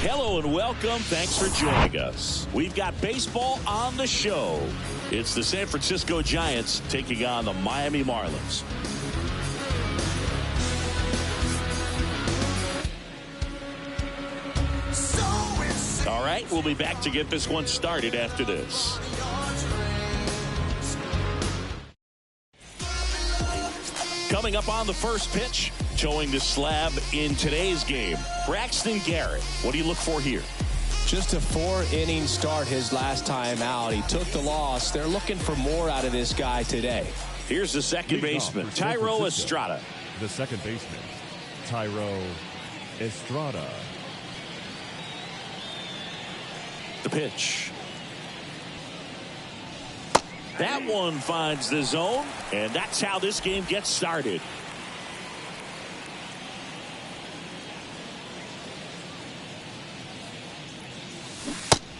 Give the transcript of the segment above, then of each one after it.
Hello and welcome. Thanks for joining us. We've got baseball on the show. It's the San Francisco Giants taking on the Miami Marlins. All right, we'll be back to get this one started after this. Coming up on the first pitch, towing the slab in today's game, Braxton Garrett. What do you look for here? Just a 4-inning start his last time out. He took the loss. They're looking for more out of this guy today. Here's the second baseman, Thairo Estrada. The second baseman, Thairo Estrada. The pitch. That one finds the zone, and that's how this game gets started.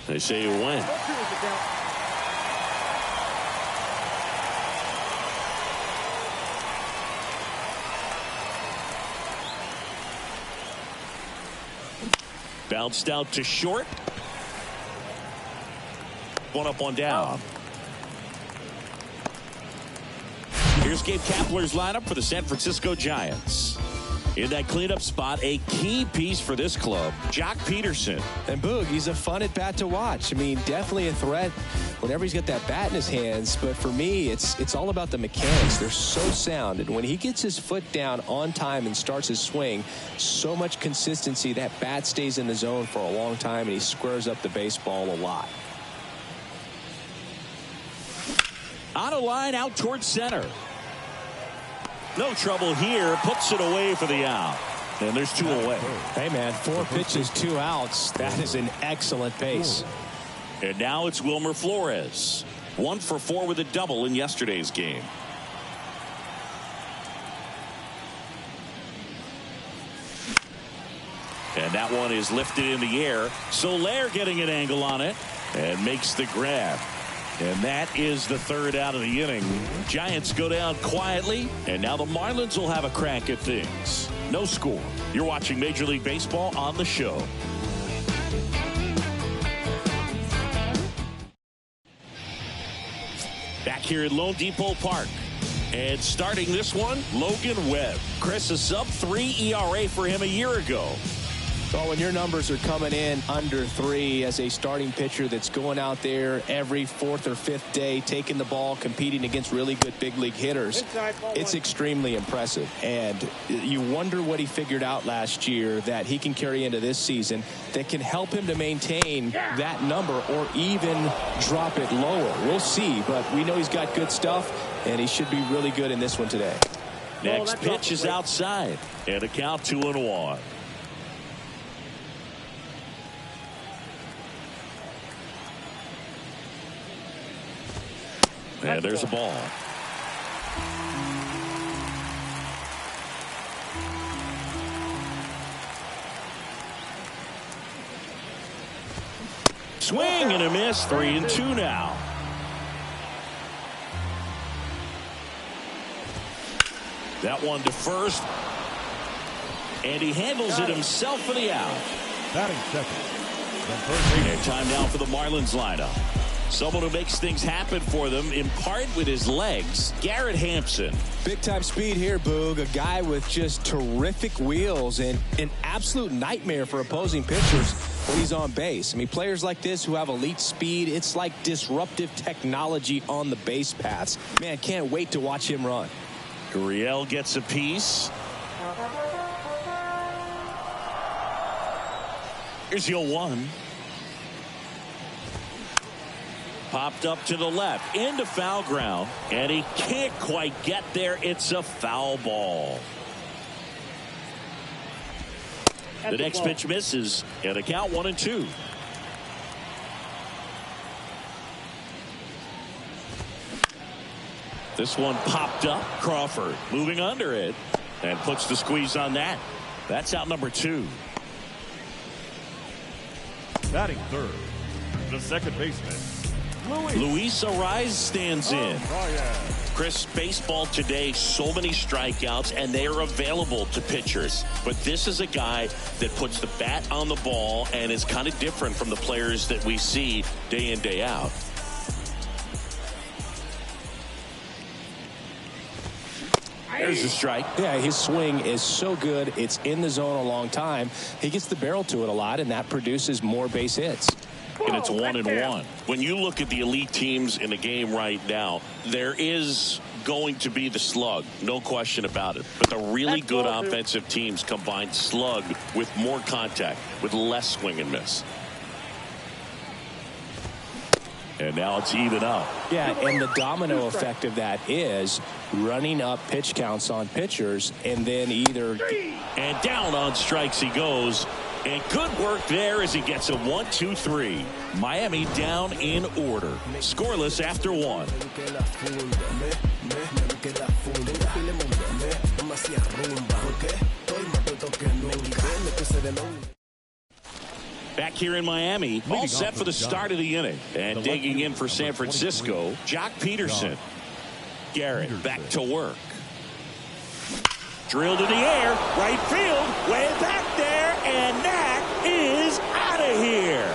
They say you win. Bounced out to short. One up, one down. Here's Gabe Kapler's lineup for the San Francisco Giants. In that cleanup spot, a key piece for this club, Jock Peterson. And Boog, he's a fun at bat to watch. I mean, definitely a threat whenever he's got that bat in his hands. But for me, it's all about the mechanics. They're so sound. And when he gets his foot down on time and starts his swing, so much consistency, that bat stays in the zone for a long time, and he squares up the baseball a lot. On a line out towards center. No trouble here. Puts it away for the out. And there's two away. Hey, man, 4 pitches, 2 outs. That is an excellent pace. And now it's Wilmer Flores. 1 for 4 with a double in yesterday's game. And that one is lifted in the air. Soler getting an angle on it and makes the grab. And that is the third out of the inning. Giants go down quietly, and now the Marlins will have a crack at things. No score. You're watching Major League Baseball on the show. Back here at Lone Depot Park. And starting this one, Logan Webb. Chris, a sub-3 ERA for him a year ago. Well, when your numbers are coming in under 3 as a starting pitcher that's going out there every 4th or 5th day, taking the ball, competing against really good big league hitters, it's extremely impressive. And you wonder what he figured out last year that he can carry into this season that can help him to maintain that number or even drop it lower. We'll see, but we know he's got good stuff, and he should be really good in this one today. Next pitch is outside, and a count 2-1. And there's a ball. Swing and a miss. 3-2 now. That one to first. And he handles it himself for the out. Batting second. And time now for the Marlins lineup. Someone who makes things happen for them, in part with his legs, Garrett Hampson. Big-time speed here, Boog. A guy with just terrific wheels and an absolute nightmare for opposing pitchers when he's on base. I mean, players like this who have elite speed, it's like disruptive technology on the base paths. Man, can't wait to watch him run. Gurriel gets a piece. Here's your 1. Popped up to the left into foul ground, and he can't quite get there. It's a foul ball. The next pitch misses, and a count 1-2. This one popped up. Crawford moving under it and puts the squeeze on that. That's out number 2. Batting third, the second baseman, Luis Ariz stands in. Chris, baseball today, so many strikeouts, and they are available to pitchers. But this is a guy that puts the bat on the ball and is kind of different from the players that we see day in, day out. There's a strike. Yeah, his swing is so good. It's in the zone a long time. He gets the barrel to it a lot, and that produces more base hits. And it's 1-1. When you look at the elite teams in the game right now, there is going to be the slug, no question about it. But the really good offensive teams combine slug with more contact, with less swing and miss. And now it's even up. Yeah, and the domino effect of that is running up pitch counts on pitchers, and then either... And down on strikes he goes. And good work there as he gets a 1-2-3. Miami down in order. Scoreless after one. Back here in Miami, all set for the start of the inning. And digging in for San Francisco, Jock Peterson. Garrett back to work. Drilled in the air, right field, way back there, and that is out of here.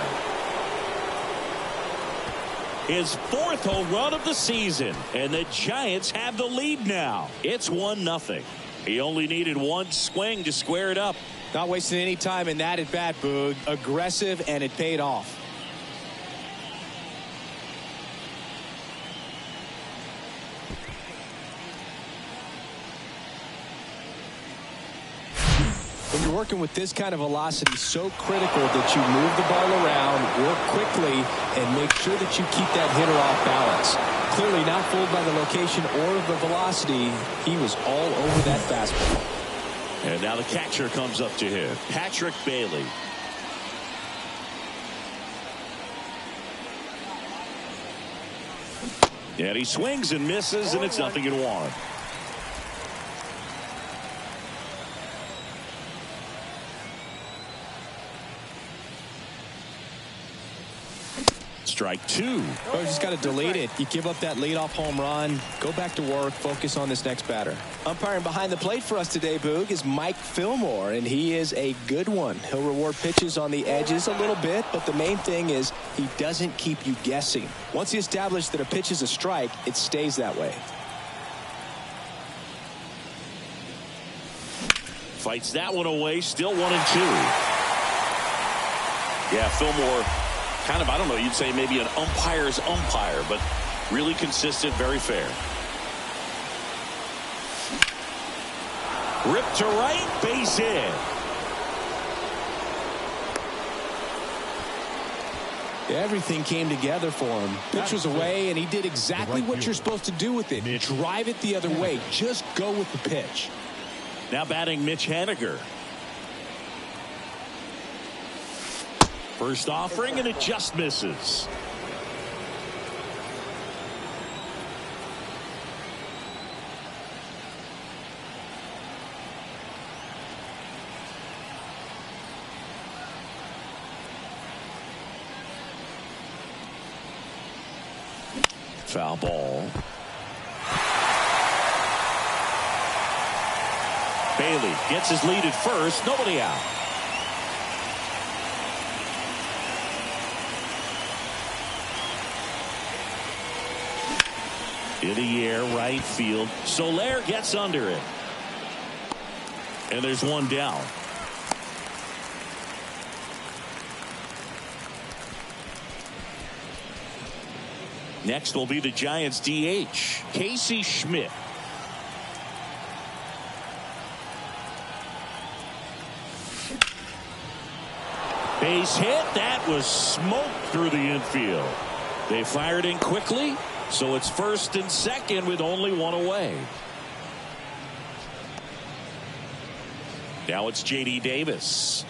His fourth home run of the season, and the Giants have the lead now. It's 1-0. He only needed one swing to square it up. Not wasting any time in that at bat, Boog. Aggressive, and it paid off. When you're working with this kind of velocity, so critical that you move the ball around, work quickly, and make sure that you keep that hitter off balance. Clearly not fooled by the location or the velocity. He was all over that fastball. And now the catcher comes up to him, Patrick Bailey. And he swings and misses, and it's 0-1. Strike two. Oh, you just got to delete it. You give up that leadoff home run. Go back to work. Focus on this next batter. Umpiring behind the plate for us today, Boog, is Mike Fillmore, and he is a good one. He'll reward pitches on the edges a little bit, but the main thing is he doesn't keep you guessing. Once he establishes that a pitch is a strike, it stays that way. Fights that one away. Still 1-2. Yeah, Fillmore. Kind of, I don't know, you'd say maybe an umpire's umpire, but really consistent, very fair. Rip to right, base hit. Everything came together for him. Pitch was away, and he did exactly what you're supposed to do with it. Drive it the other way. Just go with the pitch. Now batting Mitch Haniger. First offering, and it just misses. Foul ball. Bailey gets his lead at first. Nobody out. In the air, right field. Soler gets under it. And there's one down. Next will be the Giants DH, Casey Schmidt. Base hit. That was smoked through the infield. They fired in quickly. So it's first and second with only one away. Now it's J.D. Davis.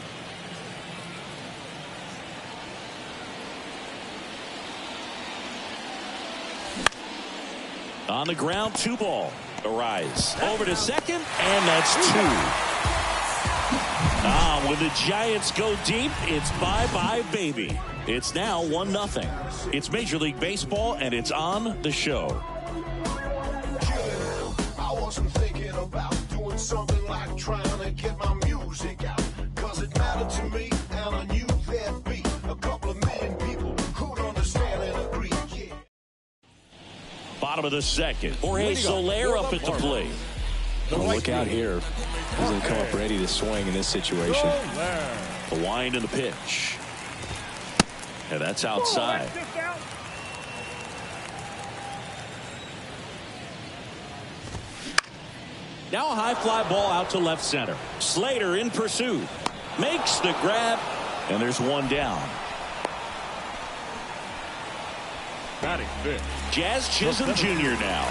On the ground, 2-ball. Arise. Over to second, and that's 2. When the Giants go deep, it's bye-bye, baby. It's now 1-0. It's Major League Baseball, and it's on the show. 'cause I'm thinking about doing something like trying to get my music out. 'Cause it mattered to me, and I knew there'd be a couple of million people who'd understand and agree. Yeah. Bottom of the second. Jorge Soler up at the plate. Well, look out here. He's going to come up ready to swing in this situation. The wind and the pitch. And that's outside. Now a high fly ball out to left center. Slater in pursuit. Makes the grab. And there's one down. Batting fifth. Jazz Chisholm Jr. now.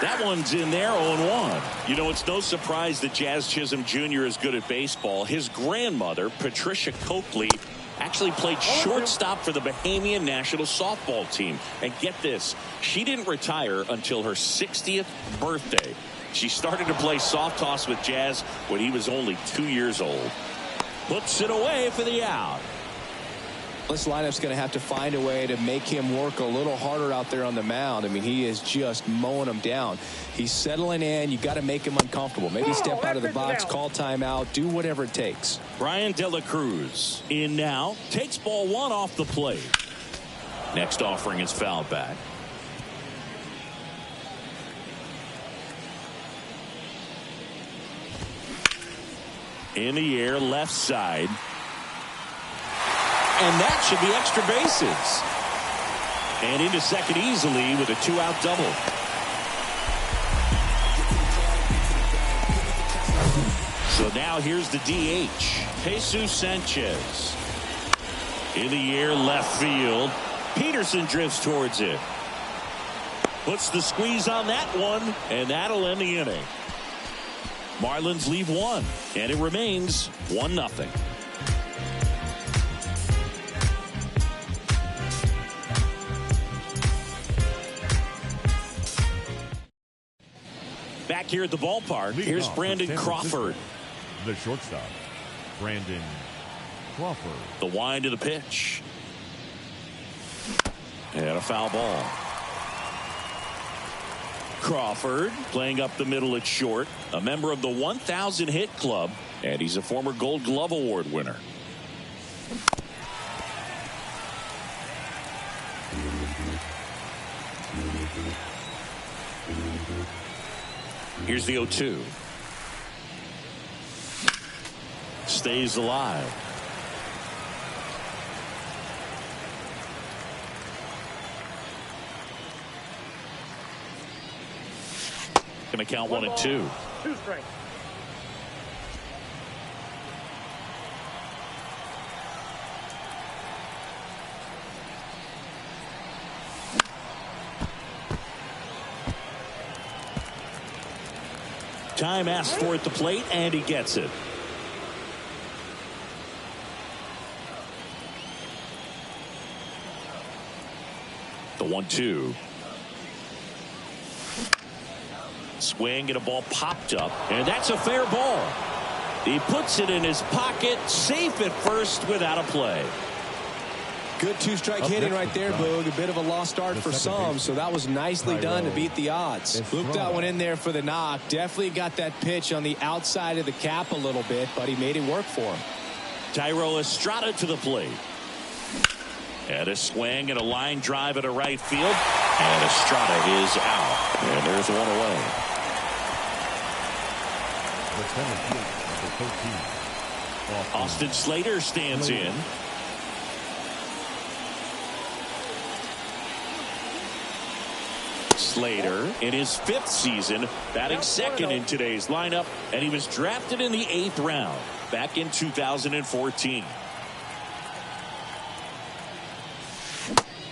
That one's in there, 0-1. You know, it's no surprise that Jazz Chisholm Jr. is good at baseball. His grandmother, Patricia Coakley, actually played shortstop for the Bahamian national softball team. And get this, she didn't retire until her 60th birthday. She started to play soft toss with Jazz when he was only 2 years old. Puts it away for the out. This lineup's going to have to find a way to make him work a little harder out there on the mound. I mean, he is just mowing them down. He's settling in. You got to make him uncomfortable. Maybe step out of the box, call timeout, do whatever it takes. Brian De La Cruz in now. Takes ball one off the plate. Next offering is fouled back. In the air, left side. And that should be extra bases. And into second easily with a 2-out double. So now here's the DH. Jesus Sanchez. In the air, left field. Peterson drifts towards it. Puts the squeeze on that one, and that'll end the inning. Marlins leave one, and it remains 1-0. Back here at the ballpark, here's Brandon Crawford. The shortstop, Brandon Crawford. The wind of the pitch. And a foul ball. Crawford playing up the middle at short, a member of the 1,000 hit club, and he's a former Gold Glove Award winner. Here's the 0-2. Stays alive. Going to count 1 and 2. 2 strikes. Time asked for at the plate, and he gets it. The 1-2. Swing and a ball popped up, and that's a fair ball. He puts it in his pocket, safe at first without a play. Good two-strike hitting right there, Boog. A bit of a lost start for some, so that was nicely done to beat the odds. Looped that one in there for the knock. Definitely got that pitch on the outside of the cap a little bit, but he made it work for him. Thairo Estrada to the plate. And a swing and a line drive at a right field. And Estrada is out. And there's one away. Austin Slater stands in. Slater in his 5th season, batting second in today's lineup, and he was drafted in the 8th round back in 2014.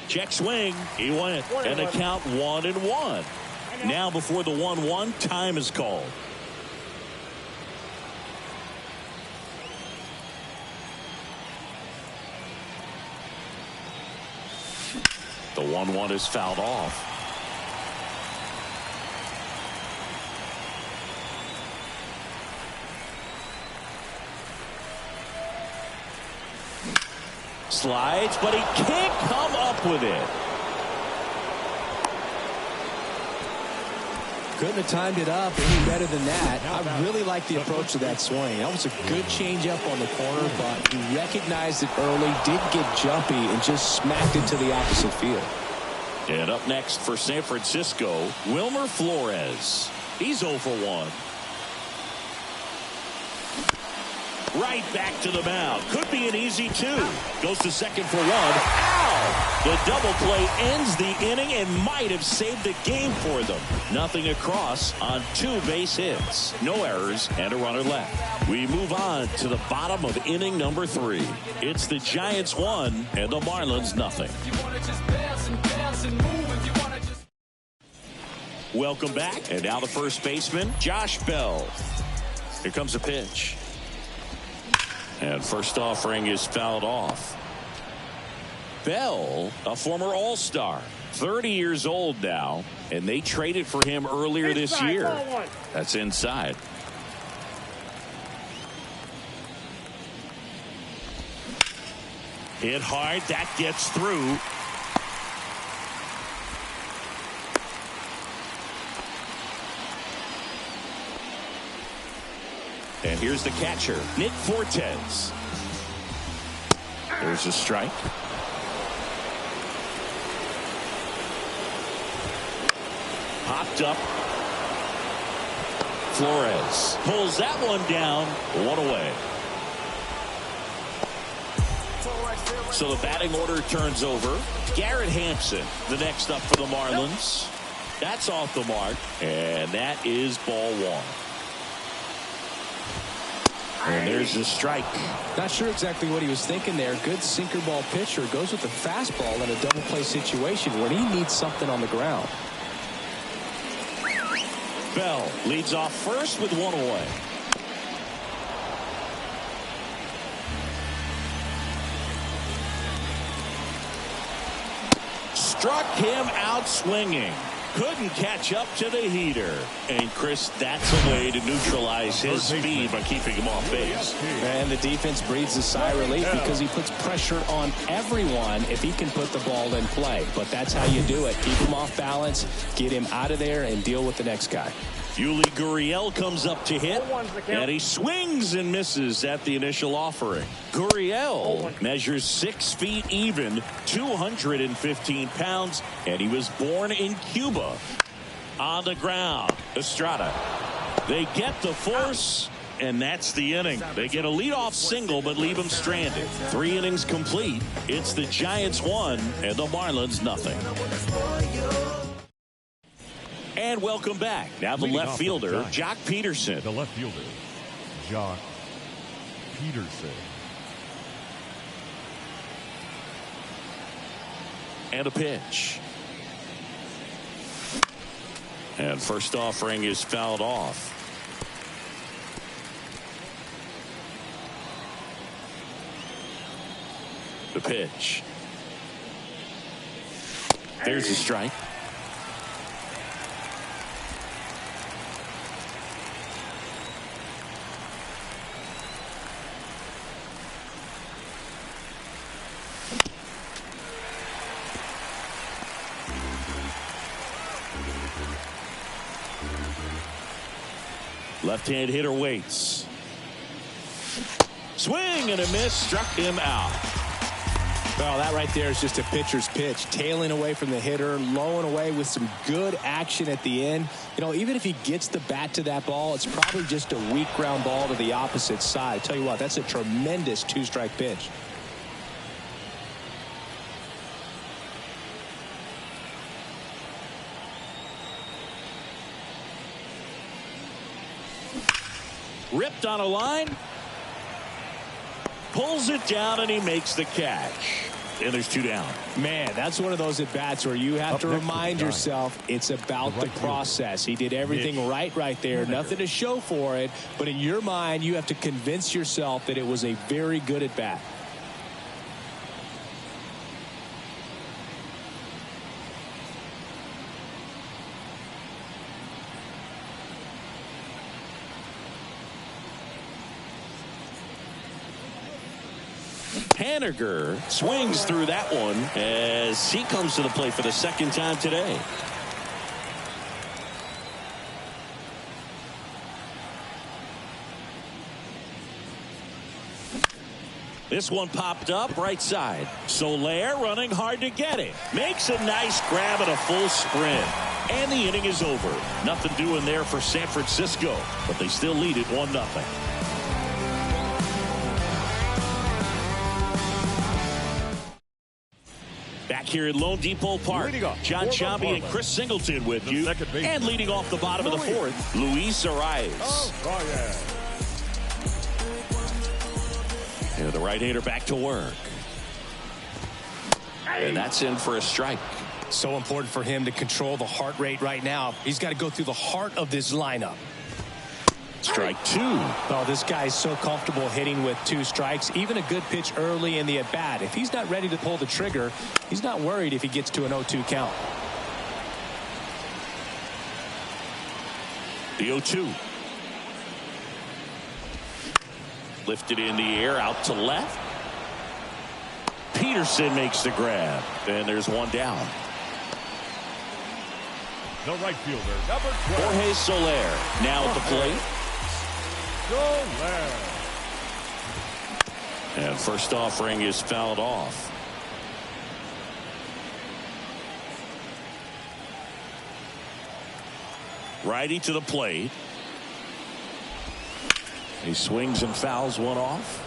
Check swing. He went, and the count 1-1. Now before the 1-1, time is called. The 1-1 is fouled off. Slides, but he can't come up with it. couldn't have timed it up any better than that. I really like the approach to that swing. That was a good changeup on the corner, but he recognized it early, did get jumpy, and just smacked it to the opposite field. And up next for San Francisco, Wilmer Flores. He's 0 for 1. Right back to the mound. Could be an easy 2. Goes to second for 1. Ow! The double play ends the inning and might have saved the game for them. Nothing across on 2 base hits. No errors and a runner left. We move on to the bottom of inning number 3. It's the Giants 1 and the Marlins nothing. Welcome back. And now the first baseman, Josh Bell. Here comes a pitch. And first offering is fouled off. Bell, a former All-Star, 30 years old now, and they traded for him earlier this year. That's inside. Hit hard. That gets through. And here's the catcher, Nick Fortes. There's a strike. Popped up. Flores pulls that one down. 1 away. So the batting order turns over. Garrett Hampson, the next up for the Marlins. That's off the mark. And that is ball 1. And there's a strike. Not sure exactly what he was thinking there. Good sinker ball pitcher goes with the fastball in a double play situation when he needs something on the ground. Bell leads off first with 1 away. Struck him out swinging. Couldn't catch up to the heater. And Chris, that's a way to neutralize his speed by keeping him off base. And the defense breathes a sigh of relief because he puts pressure on everyone if he can put the ball in play. But that's how you do it. Keep him off balance, get him out of there, and deal with the next guy. Yuli Gurriel comes up to hit, and he swings and misses at the initial offering. Gurriel measures 6 feet even, 215 pounds, and he was born in Cuba. On the ground, Estrada. They get the force, and that's the inning. They get a leadoff single, but leave him stranded. 3 innings complete. It's the Giants 1 and the Marlins nothing. And welcome back. Now the left fielder, Jock Peterson. The left fielder, Jock Peterson. And a pitch. And first offering is fouled off. The pitch. There's a strike. Left-hand hitter waits. Swing and a miss, struck him out. Well, that right there is just a pitcher's pitch. Tailing away from the hitter, lowing away with some good action at the end. You know, even if he gets the bat to that ball, it's probably just a weak ground ball to the opposite side. I tell you what, that's a tremendous 2-strike pitch. Ripped on a line. Pulls it down and he makes the catch. And there's 2 down. Man, that's one of those at-bats where you have to remind yourself it's about the process. He did everything right there. Nothing to show for it. But in your mind, you have to convince yourself that it was a very good at-bat. Haniger swings through that one as he comes to the plate for the 2nd time today. This one popped up right side. Soler running hard to get it. Makes a nice grab and a full sprint. And the inning is over. Nothing doing there for San Francisco, but they still lead it 1-0. Back here at Lone Depot Park, John Sciambi and Chris Singleton with you. And leading off the bottom of the fourth, Luis Arias. And the right-hander back to work. And that's in for a strike. So important for him to control the heart rate right now. He's got to go through the heart of this lineup. Strike two. Oh, this guy's so comfortable hitting with 2 strikes. Even a good pitch early in the at-bat. If he's not ready to pull the trigger, he's not worried if he gets to an 0-2 count. The 0-2. Lifted in the air, out to left. Peterson makes the grab. And there's one down. The right fielder, number 12. Jorge Soler now at the plate. Soler. And first offering is fouled off. Righty to the plate. He swings and fouls one off.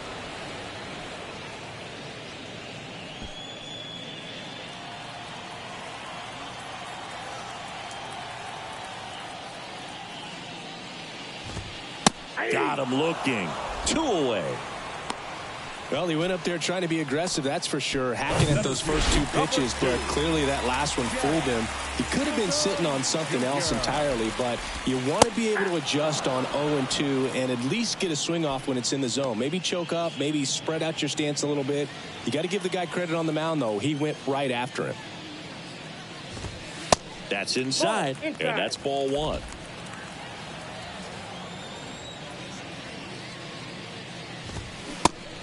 Got him looking. 2 away. Well, he went up there trying to be aggressive, that's for sure, hacking at those first 2 pitches, but clearly that last one fooled him. He could have been sitting on something else entirely, but you want to be able to adjust on 0-2 and at least get a swing off when it's in the zone. Maybe choke up, maybe spread out your stance a little bit. You got to give the guy credit on the mound, though. He went right after him. That's inside, and that's ball 1.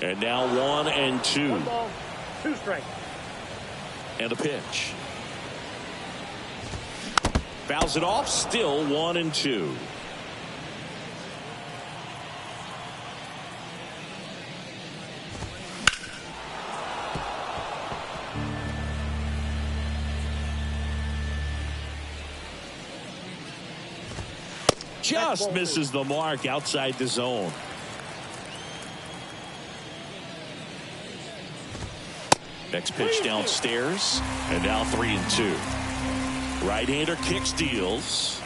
And now 1-2. 1 ball, 2 strikes. And a pitch. Fouls it off, still 1-2. Just misses the mark outside the zone. Next pitch downstairs, and now 3-2. Right-hander kicks, deals.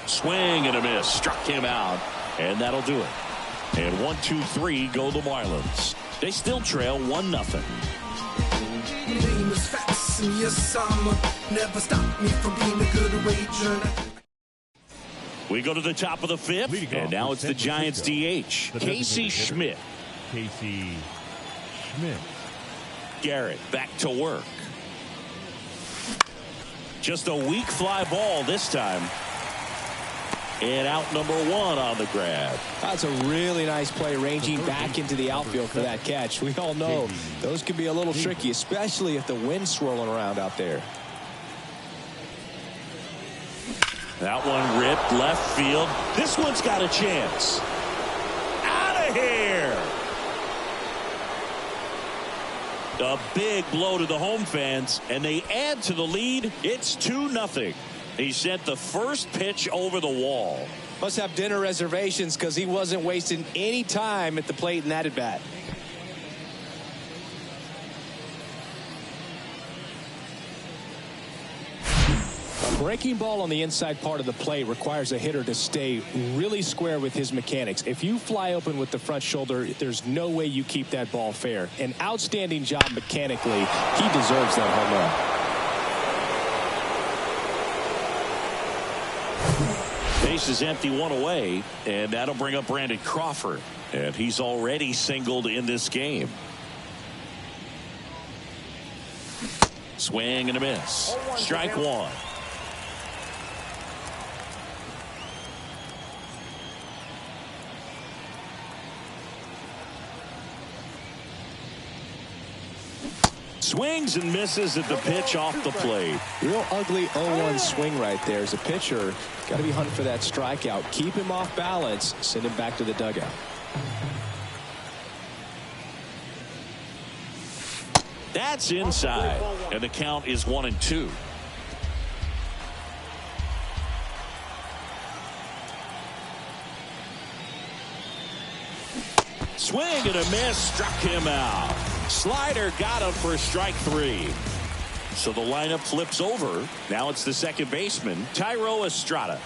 Swing and a miss. Struck him out, and that'll do it. And 1-2-3 go the Marlins. They still trail 1-0. We go to the top of the 5th, and now it's the Giants DH, Casey Schmidt. Casey Schmidt. Garrett back to work. Just a weak fly ball this time. And out number 1 on the grab. That's a really nice play, ranging back into the outfield for that catch. We all know those can be a little tricky, especially if the wind's swirling around out there. That one ripped left field. This one's got a chance. Out of here. A big blow to the home fans, and they add to the lead. It's 2-0. He sent the first pitch over the wall. Must have dinner reservations because he wasn't wasting any time at the plate in that at bat. A breaking ball on the inside part of the plate requires a hitter to stay really square with his mechanics. If you fly open with the front shoulder, there's no way you keep that ball fair. An outstanding job mechanically. He deserves that home run. Base is empty, 1 away, and that'll bring up Brandon Crawford. And he's already singled in this game. Swing and a miss. Strike 1. Swings and misses at the pitch off the plate. Real ugly 0-1 swing right there. As a pitcher, got to be hunting for that strikeout. Keep him off balance. Send him back to the dugout. That's inside, and the count is 1-2. Swing and a miss, struck him out. Slider got him for strike 3. So the lineup flips over. Now it's the second baseman, Tyro Estrada.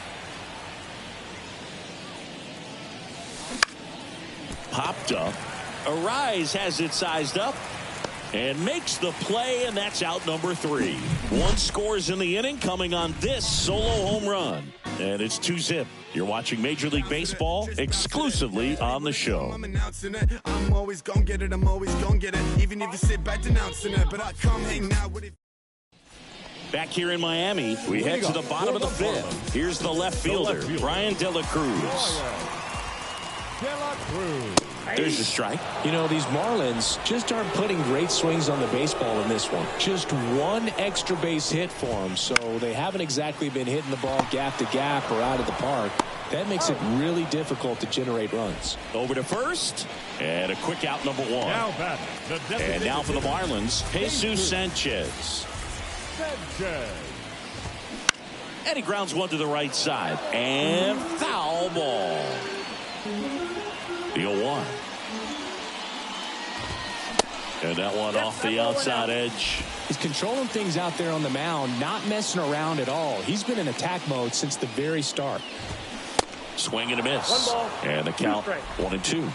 Popped up. Arise has it sized up and makes the play, and that's out number 3. 1 scores in the inning coming on this solo home run. And it's 2-zip. You're watching Major League Baseball exclusively on the show. I'm always gonna get it. I'm always gonna get it. Even if you sit back denouncing it, but I come hang out with it. Back here in Miami, we head to the bottom of the 5th. Here's the left fielder, Brian De La Cruz. There's the strike. You know, these Marlins just aren't putting great swings on the baseball in this one. Just 1 extra base hit for them, so they haven't exactly been hitting the ball gap to gap or out of the park. That makes it really difficult to generate runs. Over to first, and a quick out number 1. And now for the Marlins, Jesus Sanchez. And he grounds one to the right side, and foul ball. The 0-1. And that one off the outside edge. He's controlling things out there on the mound, not messing around at all. He's been in attack mode since the very start. Swing and a miss. And the count 1-2.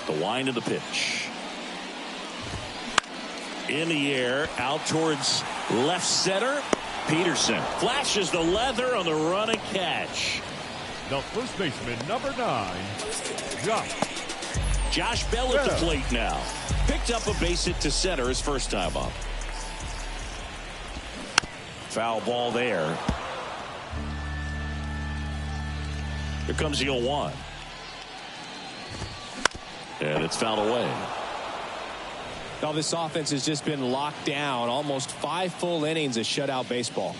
The wind of the pitch. In the air, out towards left center. Peterson flashes the leather on the run and catch. The first baseman, number 9, Josh Bell at the plate now. Picked up a base hit to center his first time up. Foul ball there. Here comes the 0-1. And it's fouled away. Now this offense has just been locked down. Almost 5 full innings of shutout baseball.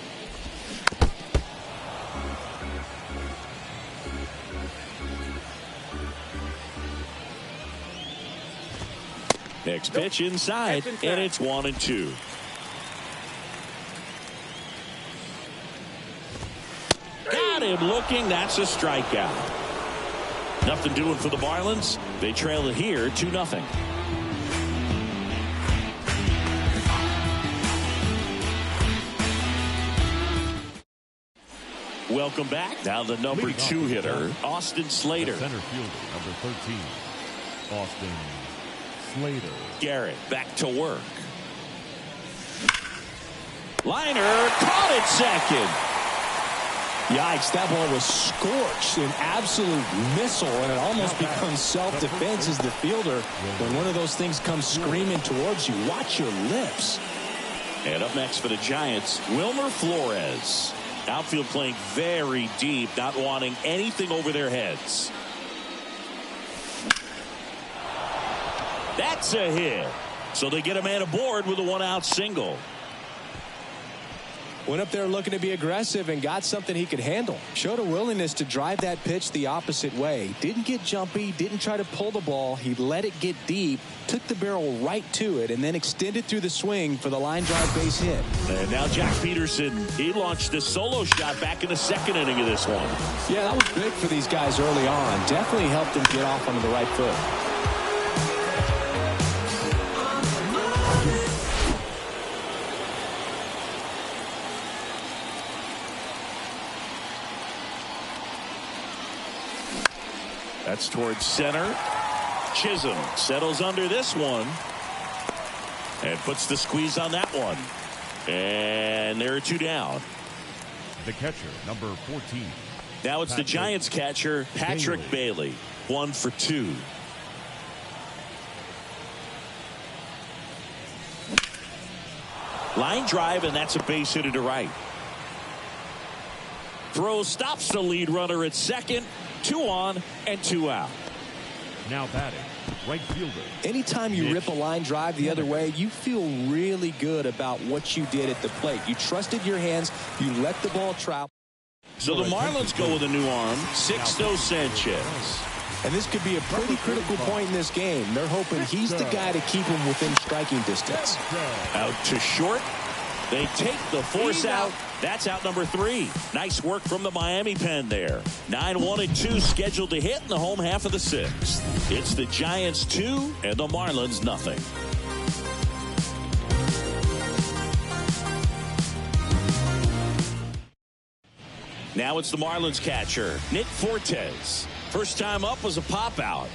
Next pitch inside, and it's 1-2. Got him looking. That's a strikeout. Nothing doing for the Marlins. They trail it here 2-0. Welcome back. Now the number 2 hitter, Austin Slater. The center fielder, number 13, Austin Slater. Garrett back to work. Liner caught it second. Yikes, that ball was scorched, an absolute missile, and it almost becomes self-defense as the fielder. When one of those things comes screaming towards you, watch your lips. And up next for the Giants, Wilmer Flores. Outfield playing very deep, not wanting anything over their heads. That's a hit. So they get a man aboard with a 1-out single. Went up there looking to be aggressive and got something he could handle. Showed a willingness to drive that pitch the opposite way. Didn't get jumpy, didn't try to pull the ball. He let it get deep, took the barrel right to it, and then extended through the swing for the line drive base hit. And now Jack Peterson, he launched a solo shot back in the second inning of this one. Yeah, that was big for these guys early on. Definitely helped them get off onto the right foot. That's towards center. Chisholm settles under this one and puts the squeeze on that one. And there are 2 down. The catcher, number 14. Now it's the Giants catcher, Patrick Bailey. 1 for 2. Line drive, and that's a base hit to right. Throw stops the lead runner at second. 2 on and 2 out. Now batting, right fielder. Anytime you rip a line drive the other way, you feel really good about what you did at the plate. You trusted your hands. You let the ball travel. So the Marlins go with a new arm, Sixto Sanchez. And this could be a pretty critical point in this game. They're hoping he's the guy to keep him within striking distance. Out to short. They take the force out. That's out number 3. Nice work from the Miami pen there. 9-1-2 scheduled to hit in the home half of the 6th. It's the Giants 2 and the Marlins nothing. Now it's the Marlins catcher, Nick Fortes. First time up was a pop out.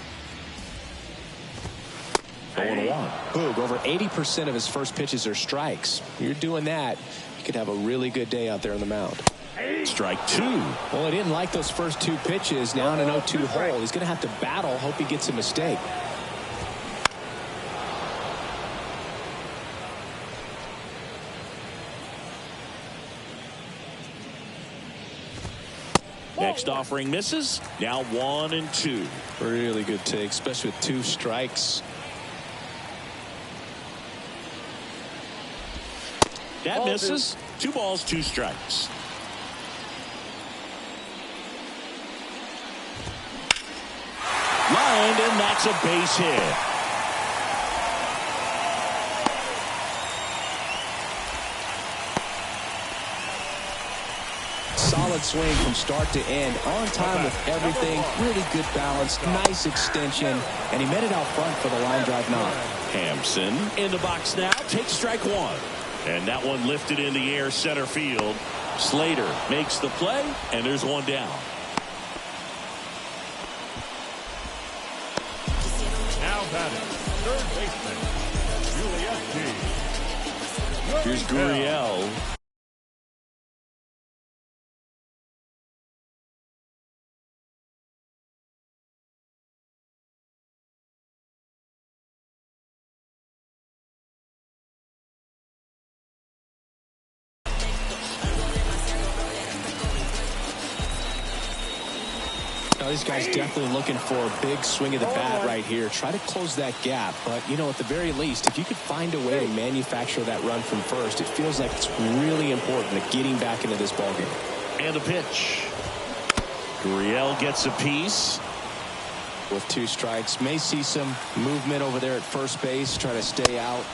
0-1. Boog, over 80% of his first pitches are strikes. You're doing that, you could have a really good day out there on the mound. Strike 2. Well, he didn't like those first 2 pitches. Now in an 0-2 hole. He's going to have to battle. Hope he gets a mistake. Next offering misses. Now 1-2. Really good take, especially with 2 strikes. That misses. 2 balls, 2 strikes. Lined, and that's a base hit. Solid swing from start to end. On time with everything. Really good balance. Nice extension. And he met it out front for the line drive knock. Hampson in the box now. Takes strike 1. And that one lifted in the air center field. Slater makes the play, and there's 1 down. Now batting, third baseman, Julius. Here's Gurriel. This guy's definitely looking for a big swing of the bat right here. Try to close that gap. But, you know, at the very least, if you could find a way to manufacture that run from first, it feels like it's really important to getting back into this ballgame. And a pitch. Gurriel gets a piece. With 2 strikes, may see some movement over there at first base. Try to stay out.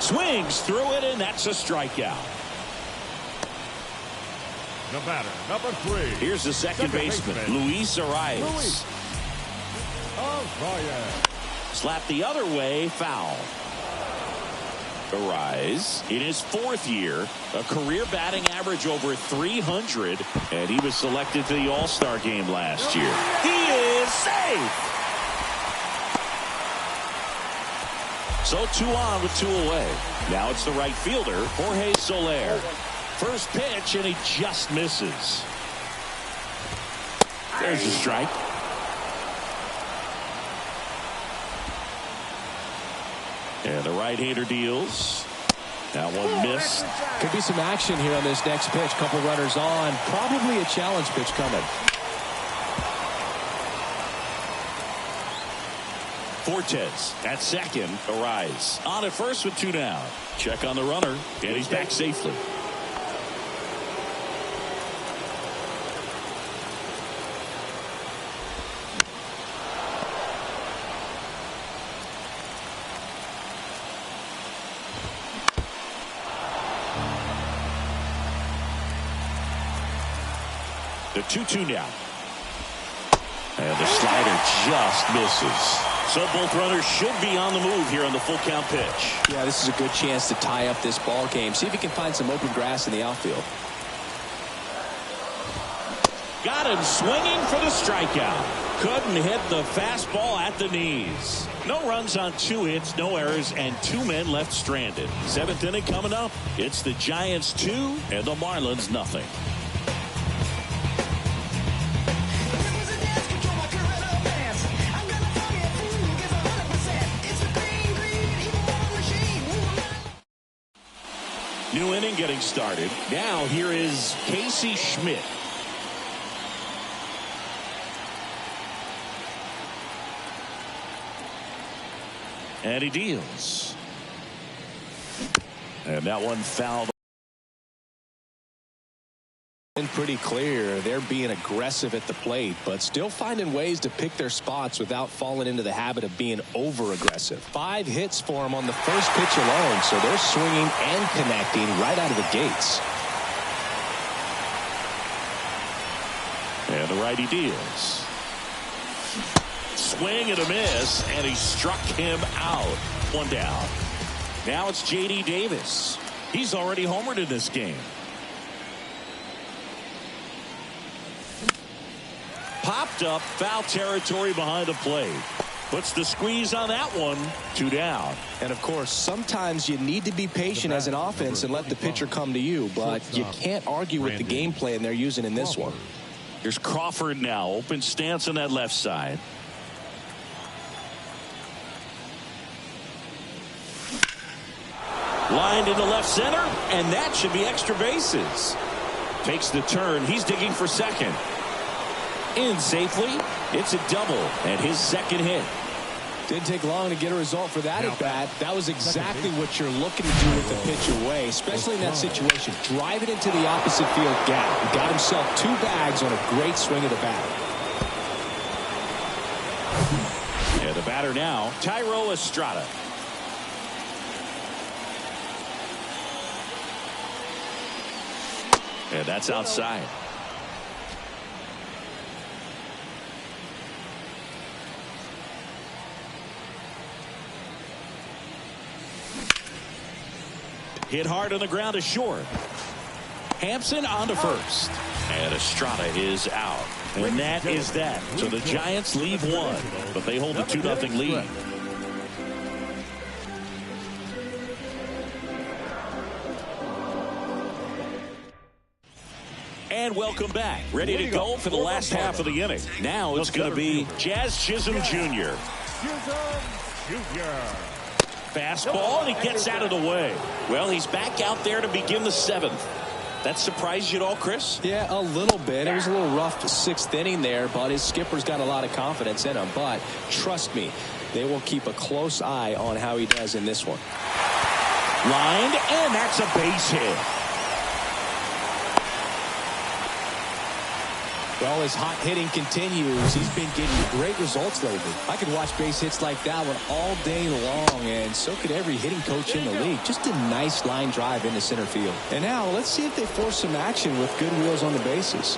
Swings through it, and that's a strikeout. The batter, number 3. Here's the second baseman, Luis Arias. Slapped the other way, foul. Arias in his 4th year, a career batting average over 300, and he was selected to the All-Star game last year. He is safe. So 2 on with 2 away. Now it's the right fielder, Jorge Soler. First pitch, and he just misses. There's a strike. And the right-hander deals. That one missed. Could be some action here on this next pitch. Couple runners on. Probably a challenge pitch coming. Fortes at second. Arias on at first with 2 down. Check on the runner, and he's back safely. The 2-2 now. And the slider just misses. So both runners should be on the move here on the full count pitch. Yeah, this is a good chance to tie up this ball game. See if he can find some open grass in the outfield. Got him swinging for the strikeout. Couldn't hit the fastball at the knees. No runs on 2 hits, no errors, and 2 men left stranded. 7th inning coming up. It's the Giants 2 and the Marlins nothing. New inning getting started. Now here is Casey Schmidt. And he deals. And that one fouled. Been pretty clear they're being aggressive at the plate, but still finding ways to pick their spots without falling into the habit of being over aggressive. 5 hits for them on the first pitch alone, so they're swinging and connecting right out of the gates. And the righty deals. Swing and a miss, and he struck him out. 1 down. Now it's J.D. Davis. He's already homered in this game. Popped up, foul territory behind the plate. Puts the squeeze on that one. 2 down. And of course, sometimes you need to be patient as an offense and let the pitcher come to you, but you can't argue with the game plan they're using in this one. Here's Crawford now. Open stance on that left side. Lined into left center, and that should be extra bases. Takes the turn. He's digging for second. In safely. It's a double and his second hit. Didn't take long to get a result for that at bat. That was exactly what you're looking to do with the pitch away, especially in that situation. Drive it into the opposite field gap. He got himself 2 bags on a great swing of the bat. And the batter now, Thairo Estrada. And that's outside. Hit hard on the ground to short. Hampson on to first. And Estrada is out. And that is that. So the Giants leave 1, but they hold a 2-0 lead. And welcome back. Ready to go for the last half of the inning. Now it's going to be Jazz Chisholm Jr. Fastball, and he gets out of the way. Well, he's back out there to begin the 7th. That surprised you at all, Chris? Yeah, a little bit. It was a little rough 6th inning there, but his skipper's got a lot of confidence in him. But trust me, they will keep a close eye on how he does in this one. Lined, and that's a base hit. Well, his hot hitting continues. He's been getting great results lately. I could watch base hits like that one all day long, and so could every hitting coach in the league. Just a nice line drive into center field. And now let's see if they force some action with good wheels on the bases.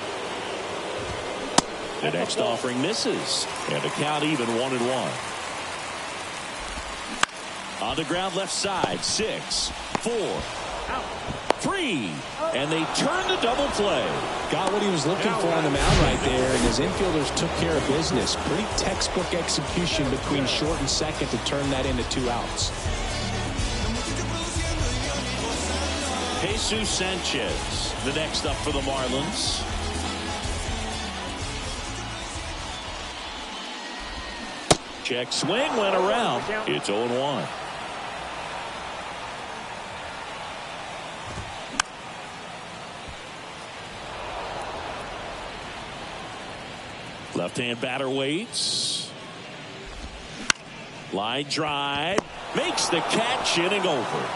The next offering misses, and the count even 1-1. On the ground left side, 6, 4, 3, and they turn the double play. Got what he was looking for on the mound right there, and his infielders took care of business. Pretty textbook execution between short and second to turn that into 2 outs. Jesus Sanchez, the next up for the Marlins. Check swing, went around. It's 0-1. Left-hand batter waits. Line drive. Makes the catch, inning over.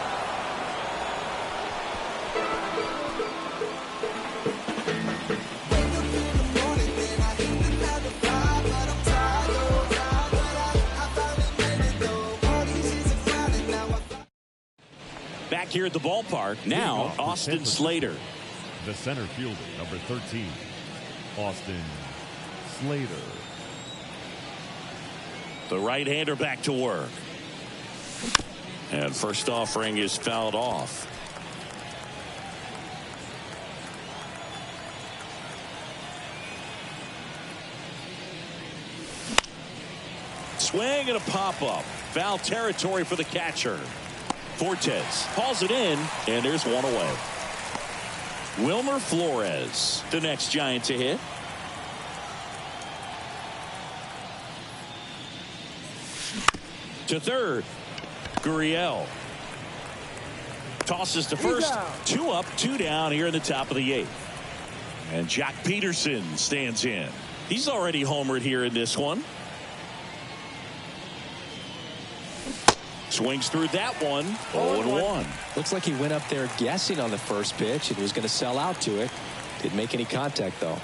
Back here at the ballpark, now Austin Slater. The center fielder, number 13, Austin Slater. The right-hander back to work. And first offering is fouled off. Swing and a pop-up. Foul territory for the catcher. Fortes hauls it in, and there's one away. Wilmer Flores, the next Giant to hit. To third, Gurriel. Tosses to first. 2 up, 2 down here in the top of the 8th. And Jack Peterson stands in. He's already homered here in this one. Swings through that one. 0-1. Looks like he went up there guessing on the first pitch and was going to sell out to it. Didn't make any contact, though.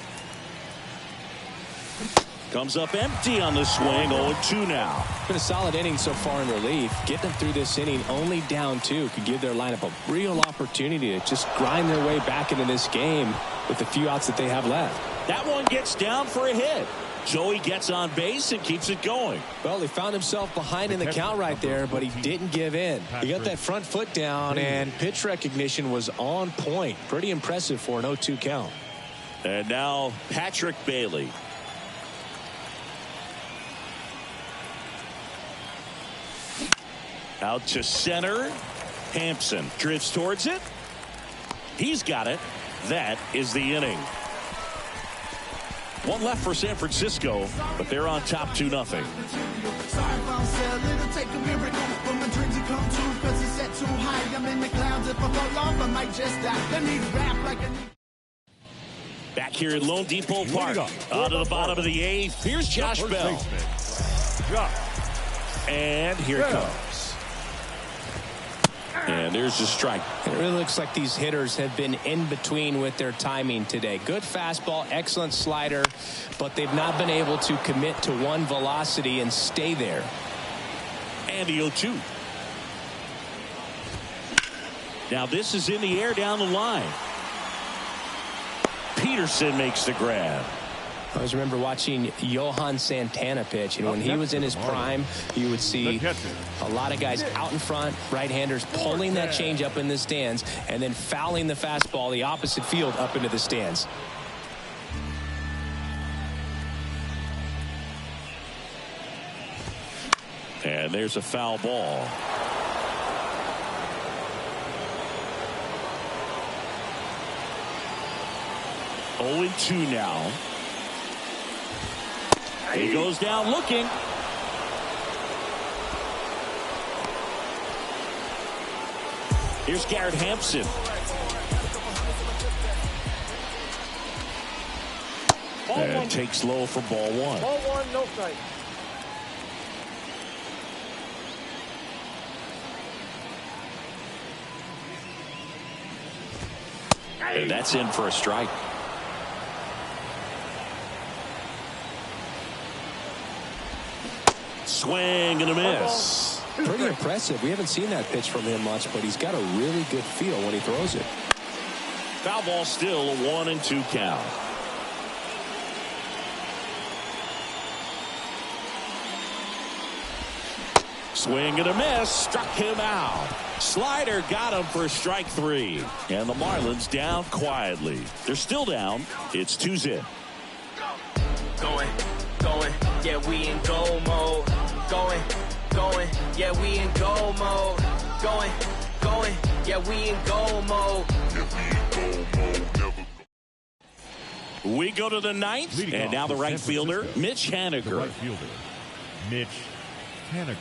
Comes up empty on the swing. 0-2 now. Been a solid inning so far in relief. Getting them through this inning only down 2 could give their lineup a real opportunity to just grind their way back into this game with the few outs that they have left. That one gets down for a hit. Joey gets on base and keeps it going. Well, he found himself behind in the count right there, but he didn't give in. He got that front foot down, and pitch recognition was on point. Pretty impressive for an 0-2 count. And now Patrick Bailey. Out to center. Hampson drifts towards it. He's got it. That is the inning. One left for San Francisco, but they're on top 2-0. Back here at Lone Depot Park. On to the bottom of the 8th. Here's Josh Bell. And here it comes. And there's a strike. It really looks like these hitters have been in between with their timing today. Good fastball, excellent slider, but they've not been able to commit to one velocity and stay there. And the 0-2. Now this is in the air down the line. Peterson makes the grab. I always remember watching Johan Santana pitch, and when he was in his prime, you would see a lot of guys out in front, right-handers pulling that change up in the stands, and then fouling the fastball the opposite field up into the stands. And there's a foul ball. Oh, 2 now. He goes down looking. Here's Garrett Hampson. And takes low for ball 1. Ball 1, no strike. And that's in for a strike. Swing and a miss. Pretty impressive. We haven't seen that pitch from him much, but he's got a really good feel when he throws it. Foul ball still, a 1-2 count. Swing and a miss. Struck him out. Slider got him for strike 3. And the Marlins down quietly. They're still down. It's 2-0. Going, yeah, we in goal mode. Going, yeah, we in goal mode. Going, yeah, we in goal mode. We go to the 9th, and now the right fielder, Mitch Haniger. Right fielder, Mitch Haniger.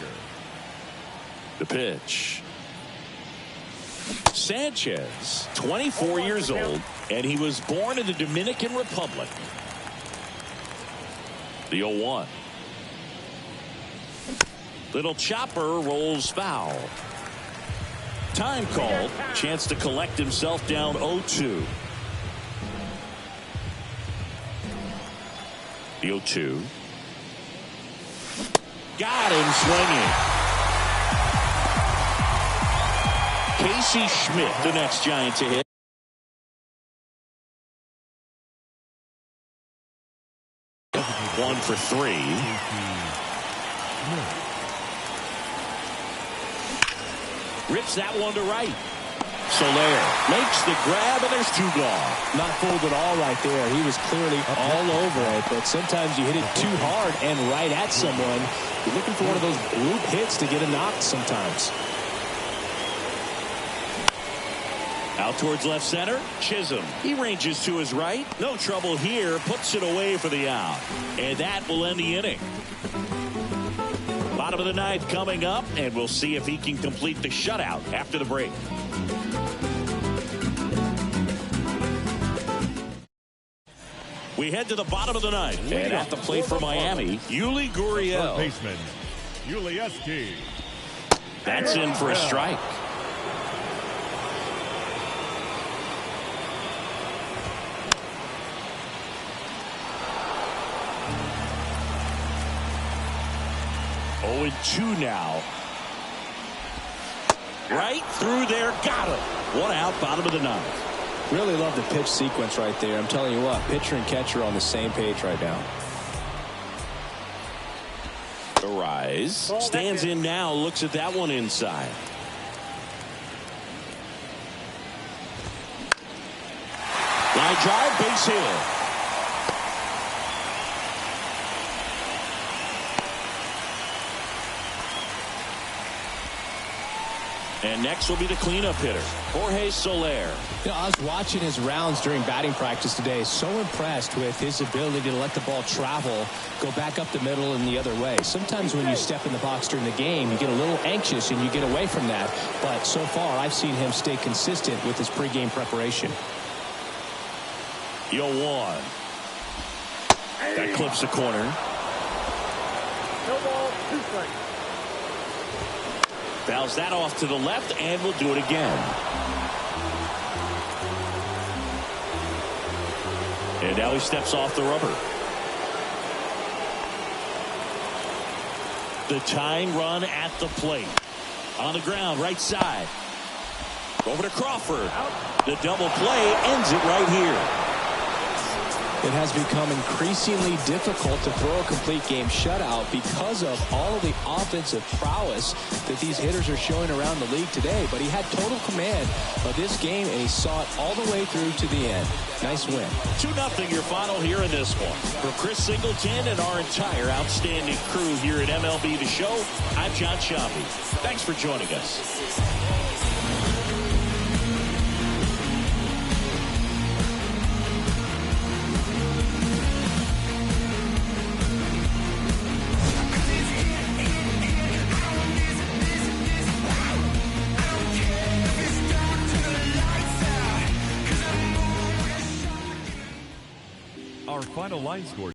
The pitch. Sanchez, 24 years old, and he was born in the Dominican Republic. The 0-1. Little chopper rolls foul. Time called. Chance to collect himself down 0-2. The 0-2. Got him swinging. Casey Schmidt, the next Giant to hit. One for 3. Rips that one to right. Soler makes the grab, and there's 2 gone. Not fooled at all right there. He was clearly all over it, but sometimes you hit it too hard and right at someone. You're looking for one of those loop hits to get a knock sometimes. Out towards left center. Chisholm. He ranges to his right. No trouble here. Puts it away for the out. And that will end the inning. Bottom of the 9th coming up, and we'll see if he can complete the shutout after the break. We head to the bottom of the 9th. And at the plate for Miami, Yuli Gurriel. Baseman, Ulieski. That's in for a strike. 0-2 now. Right through there. Got him. One out, bottom of the ninth. Really love the pitch sequence right there. I'm telling you what, pitcher and catcher are on the same page right now. The rise. Stands in now. Looks at that one inside. Line drive, base hit. And next will be the cleanup hitter, Jorge Soler. You know, I was watching his rounds during batting practice today. So impressed with his ability to let the ball travel, go back up the middle and the other way. Sometimes when you step in the box during the game, you get a little anxious and you get away from that. But so far, I've seen him stay consistent with his pregame preparation. 0-1. That clips the corner. No ball, 2 strikes. Fouls that off to the left, and will do it again. And now he steps off the rubber. The tying run at the plate. On the ground, right side. Over to Crawford. The double play ends it right here. It has become increasingly difficult to throw a complete game shutout because of all of the offensive prowess that these hitters are showing around the league today. But he had total command of this game, and he saw it all the way through to the end. Nice win. 2-0 your final here in this one. For Chris Singleton and our entire outstanding crew here at MLB The Show, I'm John Sciambi. Thanks for joining us. Our final line score